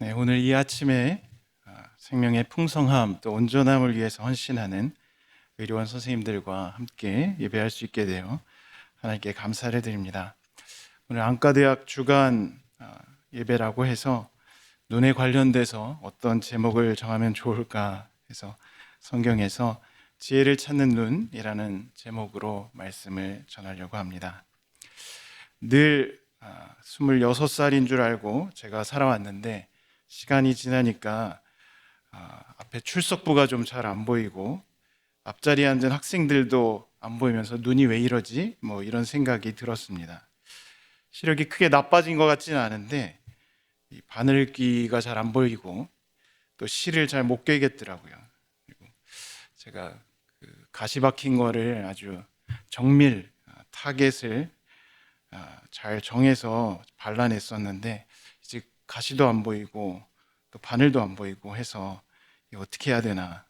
네, 오늘 이 아침에 생명의 풍성함 또 온전함을 위해서 헌신하는 의료원 선생님들과 함께 예배할 수 있게 되어 하나님께 감사를 드립니다. 오늘 안과대학 주간 예배라고 해서 눈에 관련돼서 어떤 제목을 정하면 좋을까 해서 성경에서 지혜를 찾는 눈이라는 제목으로 말씀을 전하려고 합니다. 늘 26살인 줄 알고 제가 살아왔는데 시간이 지나니까 앞에 출석부가 좀 잘 안 보이고 앞자리에 앉은 학생들도 안 보이면서 눈이 왜 이러지? 뭐 이런 생각이 들었습니다. 시력이 크게 나빠진 것 같지는 않은데 이 바늘귀가 잘 안 보이고 또 실을 잘 못 꿰겠더라고요. 그리고 제가 가시 박힌 거를 아주 정밀 타겟을 잘 정해서 발라냈었는데 이제 가시도 안 보이고 또 바늘도 안 보이고 해서 어떻게 해야 되나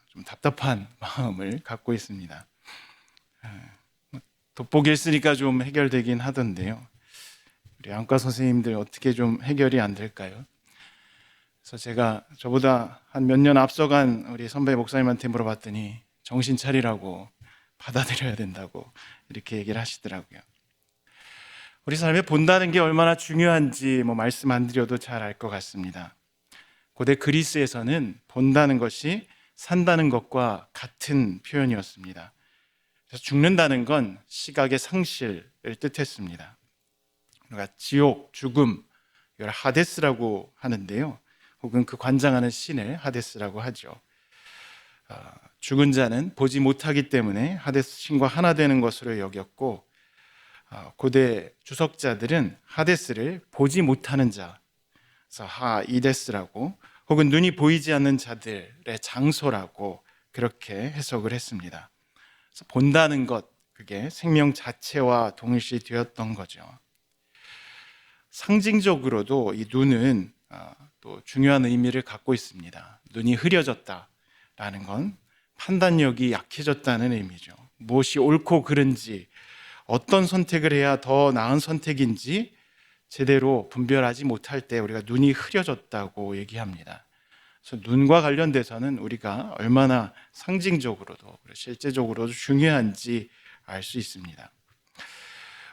좀 답답한 마음을 갖고 있습니다. 돋보기를 쓰니까 좀 해결되긴 하던데요. 우리 안과 선생님들 어떻게 좀 해결이 안 될까요? 그래서 제가 저보다 한 몇 년 앞서간 우리 선배 목사님한테 물어봤더니 정신 차리라고 받아들여야 된다고 이렇게 얘기를 하시더라고요. 우리 삶에 본다는 게 얼마나 중요한지 말씀 안 드려도 잘 알 것 같습니다. 고대 그리스에서는 본다는 것이 산다는 것과 같은 표현이었습니다. 그래서 죽는다는 건 시각의 상실을 뜻했습니다. 우리가 지옥, 죽음, 이걸 하데스라고 하는데요. 혹은 그 관장하는 신을 하데스라고 하죠. 죽은 자는 보지 못하기 때문에 하데스 신과 하나 되는 것으로 여겼고, 고대 주석자들은 하데스를 보지 못하는 자, 그래서 하이데스라고, 혹은 눈이 보이지 않는 자들의 장소라고 그렇게 해석을 했습니다. 그래서 본다는 것, 그게 생명 자체와 동일시 되었던 거죠. 상징적으로도 이 눈은 또 중요한 의미를 갖고 있습니다. 눈이 흐려졌다라는 건 판단력이 약해졌다는 의미죠. 무엇이 옳고 그른지, 어떤 선택을 해야 더 나은 선택인지 제대로 분별하지 못할 때 우리가 눈이 흐려졌다고 얘기합니다. 그래서 눈과 관련돼서는 우리가 얼마나 상징적으로도 실제적으로도 중요한지 알 수 있습니다.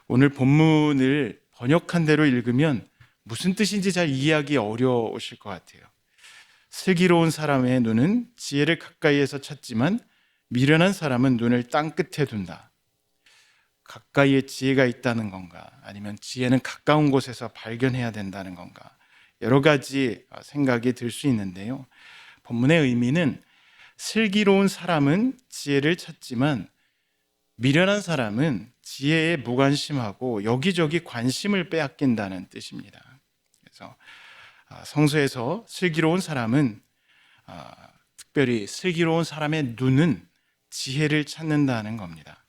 오늘 본문을 번역한 대로 읽으면 무슨 뜻인지 잘 이해하기 어려우실 것 같아요. 슬기로운 사람의 눈은 지혜를 가까이에서 찾지만 미련한 사람은 눈을 땅 끝에 둔다. 가까이에 지혜가 있다는 건가? 아니면 지혜는 가까운 곳에서 발견해야 된다는 건가? 여러 가지 생각이 들 수 있는데요. 본문의 의미는 슬기로운 사람은 지혜를 찾지만 미련한 사람은 지혜에 무관심하고 여기저기 관심을 빼앗긴다는 뜻입니다. 그래서 성서에서 슬기로운 사람은 특별히 슬기로운 사람의 눈은 지혜를 찾는다는 겁니다.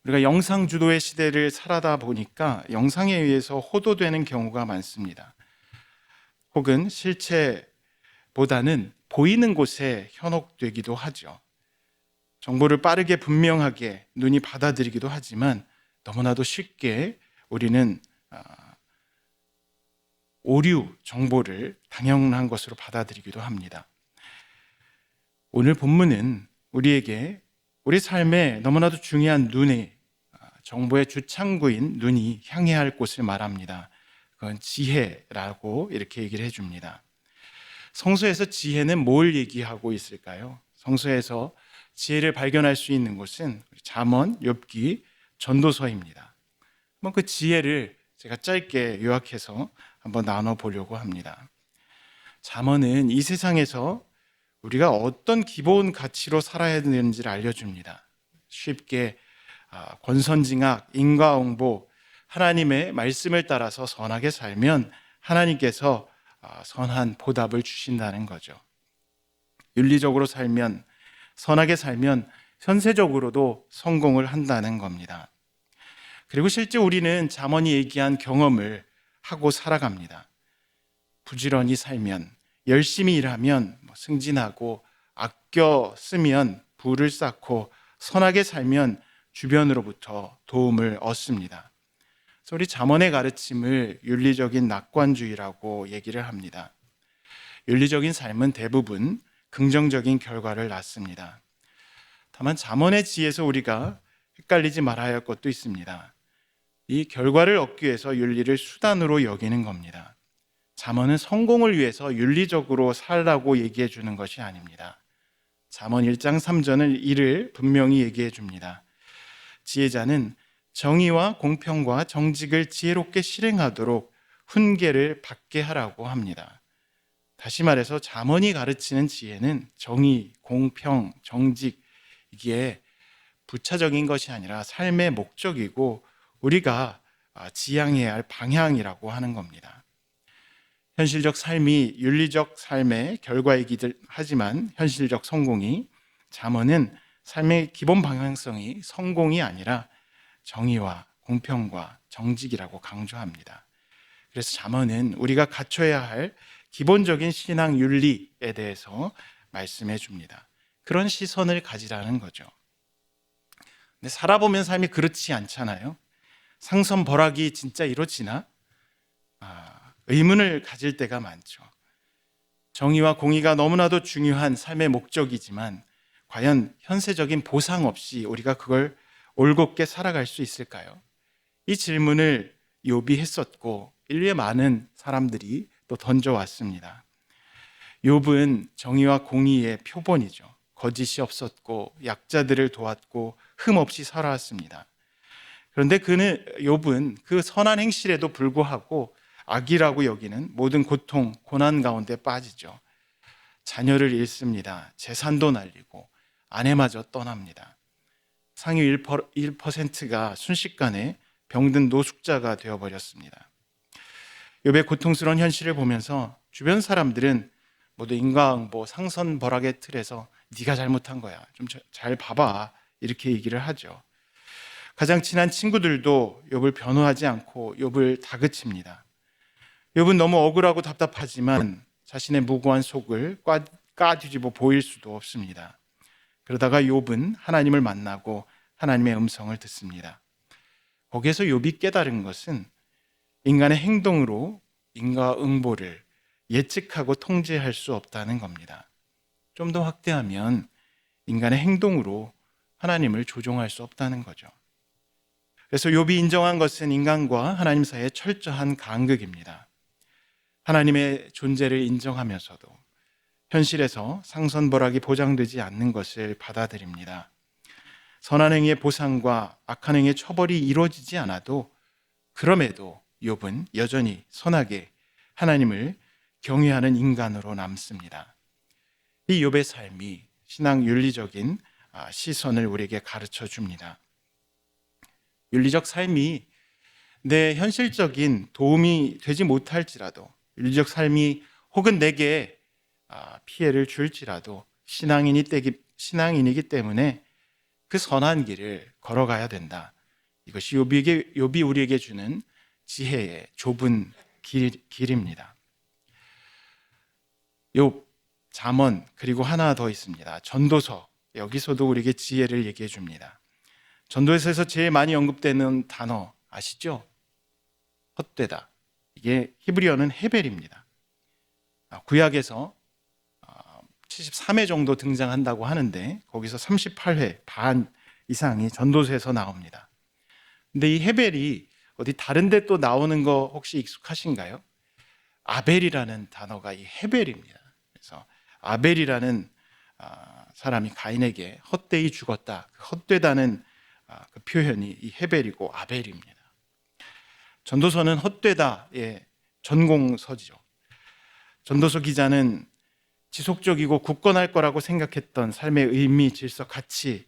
우리가 영상 주도의 시대를 살아다 보니까 영상에 의해서 호도되는 경우가 많습니다. 혹은 실체보다는 보이는 곳에 현혹되기도 하죠. 정보를 빠르게 분명하게 눈이 받아들이기도 하지만 너무나도 쉽게 우리는 오류 정보를 당연한 것으로 받아들이기도 합니다. 오늘 본문은 우리에게 우리 삶에 너무나도 중요한 눈이, 정보의 주창구인 눈이 향해야 할 곳을 말합니다. 그건 지혜라고 이렇게 얘기를 해줍니다. 성서에서 지혜는 뭘 얘기하고 있을까요? 성서에서 지혜를 발견할 수 있는 곳은 잠언, 욥기, 전도서입니다. 그 지혜를 제가 짧게 요약해서 한번 나눠보려고 합니다. 잠언은 이 세상에서 우리가 어떤 기본 가치로 살아야 되는지를 알려줍니다. 쉽게 권선징악, 인과응보, 하나님의 말씀을 따라서 선하게 살면 하나님께서 선한 보답을 주신다는 거죠. 윤리적으로 살면, 선하게 살면 현세적으로도 성공을 한다는 겁니다. 그리고 실제 우리는 잠언이 얘기한 경험을 하고 살아갑니다. 부지런히 살면, 열심히 일하면 승진하고, 아껴 쓰면 부를 쌓고, 선하게 살면 주변으로부터 도움을 얻습니다. 우리 잠언의 가르침을 윤리적인 낙관주의라고 얘기를 합니다. 윤리적인 삶은 대부분 긍정적인 결과를 낳습니다. 다만 잠언의 지혜에서 우리가 헷갈리지 말아야 할 것도 있습니다. 이 결과를 얻기 위해서 윤리를 수단으로 여기는 겁니다. 잠언은 성공을 위해서 윤리적으로 살라고 얘기해 주는 것이 아닙니다. 잠언 1장 3절은 이를 분명히 얘기해 줍니다. 지혜자는 정의와 공평과 정직을 지혜롭게 실행하도록 훈계를 받게 하라고 합니다. 다시 말해서 잠언이 가르치는 지혜는 정의, 공평, 정직, 이게 부차적인 것이 아니라 삶의 목적이고 우리가 지향해야 할 방향이라고 하는 겁니다. 현실적 삶이 윤리적 삶의 결과이기도 하지만 현실적 성공이, 잠언은 삶의 기본 방향성이 성공이 아니라 정의와 공평과 정직이라고 강조합니다. 그래서 잠언은 우리가 갖춰야 할 기본적인 신앙 윤리에 대해서 말씀해 줍니다. 그런 시선을 가지라는 거죠. 근데 살아보면 삶이 그렇지 않잖아요. 상선벌학이 진짜 이루어지나? 의문을 가질 때가 많죠. 정의와 공의가 너무나도 중요한 삶의 목적이지만 과연 현세적인 보상 없이 우리가 그걸 올곧게 살아갈 수 있을까요? 이 질문을 욥이 했었고 인류의 많은 사람들이 또 던져왔습니다. 욥은 정의와 공의의 표본이죠. 거짓이 없었고 약자들을 도왔고 흠 없이 살아왔습니다. 그런데 욥은 그 선한 행실에도 불구하고 악이라고 여기는 모든 고통, 고난 가운데 빠지죠. 자녀를 잃습니다. 재산도 날리고 아내마저 떠납니다. 상위 1%가 순식간에 병든 노숙자가 되어버렸습니다. 욥의 고통스러운 현실을 보면서 주변 사람들은 모두 인과응보, 상선벌학의 틀에서 네가 잘못한 거야, 좀 잘 봐봐, 이렇게 얘기를 하죠. 가장 친한 친구들도 욥을 변호하지 않고 욥을 다그칩니다. 욥은 너무 억울하고 답답하지만 자신의 무고한 속을 까뒤집어 보일 수도 없습니다. 그러다가 욥은 하나님을 만나고 하나님의 음성을 듣습니다. 거기에서 욥이 깨달은 것은 인간의 행동으로 인과응보를 예측하고 통제할 수 없다는 겁니다. 좀 더 확대하면 인간의 행동으로 하나님을 조종할 수 없다는 거죠. 그래서 욥이 인정한 것은 인간과 하나님 사이의 철저한 간극입니다. 하나님의 존재를 인정하면서도 현실에서 상선벌학이 보장되지 않는 것을 받아들입니다. 선한 행위의 보상과 악한 행위의 처벌이 이루어지지 않아도 그럼에도 욥은 여전히 선하게 하나님을 경외하는 인간으로 남습니다. 이 욥의 삶이 신앙 윤리적인 시선을 우리에게 가르쳐 줍니다. 윤리적 삶이 내 현실적인 도움이 되지 못할지라도, 윤리적 삶이 혹은 내게 피해를 줄지라도 신앙인이기 때문에 그 선한 길을 걸어가야 된다. 이것이 욥이 우리에게 주는 지혜의 좁은 길입니다. 욥, 잠언, 그리고 하나 더 있습니다. 전도서. 여기서도 우리에게 지혜를 얘기해 줍니다. 전도서에서 제일 많이 언급되는 단어 아시죠? 헛되다. 이게 히브리어는 헤벨입니다. 구약에서 73회 정도 등장한다고 하는데 거기서 38회 반 이상이 전도서에서 나옵니다. 근데 이 헤벨이 어디 다른 데 또 나오는 거 혹시 익숙하신가요? 아벨이라는 단어가 이 헤벨입니다. 그래서 아벨이라는 사람이 가인에게 헛되이 죽었다. 헛되다는 그 표현이 이 헤벨이고 아벨입니다. 전도서는 헛되다의 전공서지죠. 전도서 기자는 지속적이고 굳건할 거라고 생각했던 삶의 의미, 질서, 가치,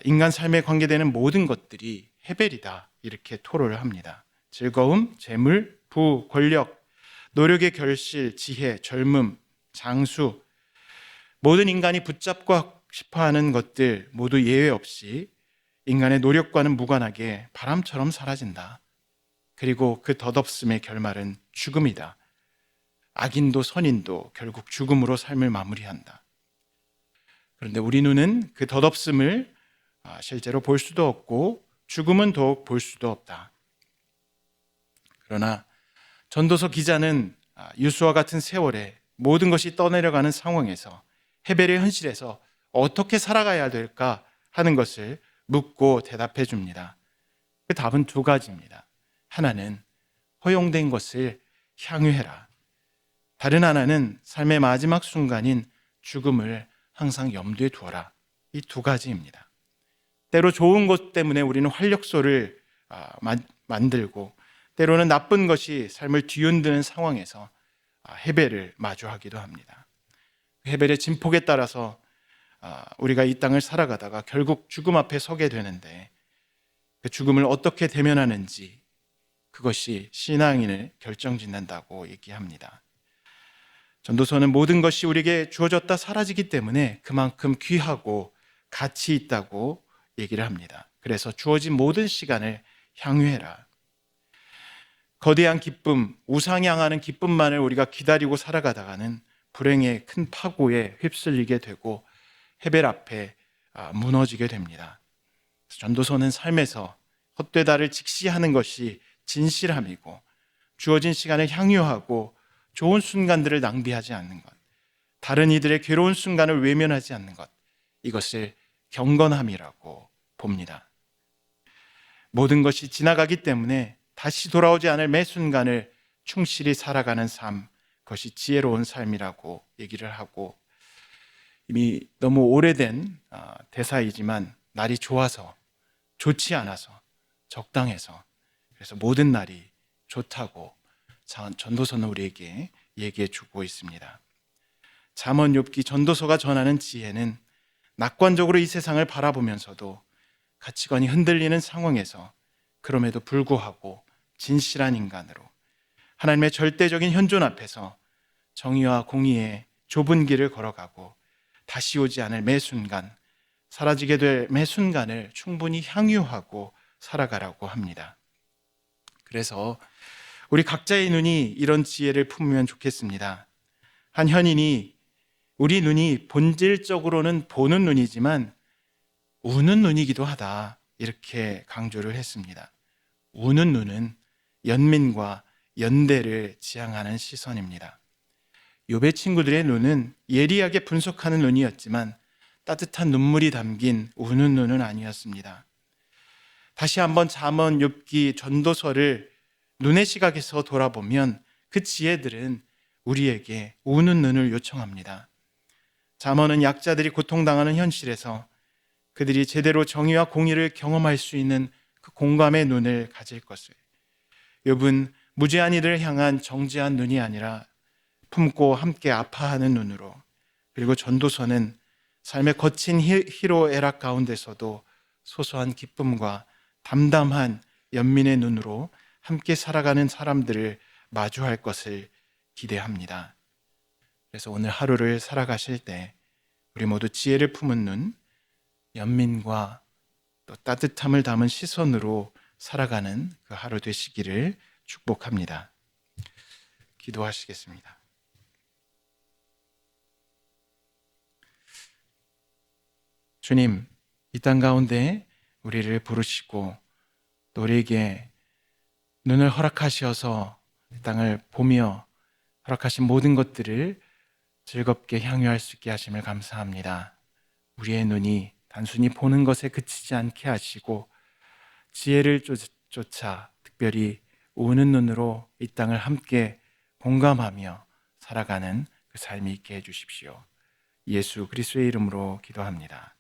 인간 삶에 관계되는 모든 것들이 헤벨이다, 이렇게 토로를 합니다. 즐거움, 재물, 부, 권력, 노력의 결실, 지혜, 젊음, 장수, 모든 인간이 붙잡고 싶어하는 것들 모두 예외 없이 인간의 노력과는 무관하게 바람처럼 사라진다. 그리고 그 덧없음의 결말은 죽음이다. 악인도 선인도 결국 죽음으로 삶을 마무리한다. 그런데 우리 눈은 그 덧없음을 실제로 볼 수도 없고 죽음은 더욱 볼 수도 없다. 그러나 전도서 기자는 유수와 같은 세월에 모든 것이 떠내려가는 상황에서 헤벨의 현실에서 어떻게 살아가야 될까 하는 것을 묻고 대답해 줍니다. 그 답은 두 가지입니다. 하나는 허용된 것을 향유해라. 다른 하나는 삶의 마지막 순간인 죽음을 항상 염두에 두어라. 이 두 가지입니다. 때로 좋은 것 때문에 우리는 활력소를 만들고 때로는 나쁜 것이 삶을 뒤흔드는 상황에서 헤벨을 마주하기도 합니다. 헤벨의 진폭에 따라서 우리가 이 땅을 살아가다가 결국 죽음 앞에 서게 되는데 그 죽음을 어떻게 대면하는지 그것이 신앙인을 결정짓는다고 얘기합니다. 전도서는 모든 것이 우리에게 주어졌다 사라지기 때문에 그만큼 귀하고 가치 있다고 얘기를 합니다. 그래서 주어진 모든 시간을 향유해라. 거대한 기쁨, 우상이 향하는 기쁨만을 우리가 기다리고 살아가다가는 불행의 큰 파고에 휩쓸리게 되고 헤벨 앞에 무너지게 됩니다. 전도서는 삶에서 헛되다를 직시하는 것이 진실함이고 주어진 시간을 향유하고 좋은 순간들을 낭비하지 않는 것, 다른 이들의 괴로운 순간을 외면하지 않는 것, 이것을 경건함이라고 봅니다. 모든 것이 지나가기 때문에 다시 돌아오지 않을 매 순간을 충실히 살아가는 삶, 그것이 지혜로운 삶이라고 얘기를 하고 이미 너무 오래된 대사이지만 날이 좋아서, 좋지 않아서, 적당해서 그래서 모든 날이 좋다고 전도서는 우리에게 얘기해 주고 있습니다. 잠언, 욥기, 전도서가 전하는 지혜는 낙관적으로 이 세상을 바라보면서도 가치관이 흔들리는 상황에서 그럼에도 불구하고 진실한 인간으로 하나님의 절대적인 현존 앞에서 정의와 공의의 좁은 길을 걸어가고 다시 오지 않을 매 순간, 사라지게 될 매 순간을 충분히 향유하고 살아가라고 합니다. 그래서 우리 각자의 눈이 이런 지혜를 품으면 좋겠습니다. 한 현인이 우리 눈이 본질적으로는 보는 눈이지만 우는 눈이기도 하다, 이렇게 강조를 했습니다. 우는 눈은 연민과 연대를 지향하는 시선입니다. 욥의 친구들의 눈은 예리하게 분석하는 눈이었지만 따뜻한 눈물이 담긴 우는 눈은 아니었습니다. 다시 한번 잠언, 욥기, 전도서를 눈의 시각에서 돌아보면 그 지혜들은 우리에게 우는 눈을 요청합니다. 잠언은 약자들이 고통당하는 현실에서 그들이 제대로 정의와 공의를 경험할 수 있는 그 공감의 눈을 가질 것을, 욥은 무죄한 이들을 향한 정죄한 눈이 아니라 품고 함께 아파하는 눈으로, 그리고 전도서는 삶의 거친 희로애락 가운데서도 소소한 기쁨과 담담한 연민의 눈으로 함께 살아가는 사람들을 마주할 것을 기대합니다. 그래서 오늘 하루를 살아가실 때 우리 모두 지혜를 품은 눈, 연민과 또 따뜻함을 담은 시선으로 살아가는 그 하루 되시기를 축복합니다. 기도하시겠습니다. 주님, 이 땅 가운데 우리를 부르시고 또 우리에게 눈을 허락하셔서 이 땅을 보며 허락하신 모든 것들을 즐겁게 향유할 수 있게 하심을 감사합니다. 우리의 눈이 단순히 보는 것에 그치지 않게 하시고 지혜를 쫓아 특별히 우는 눈으로 이 땅을 함께 공감하며 살아가는 그 삶이 있게 해주십시오. 예수 그리스도의 이름으로 기도합니다.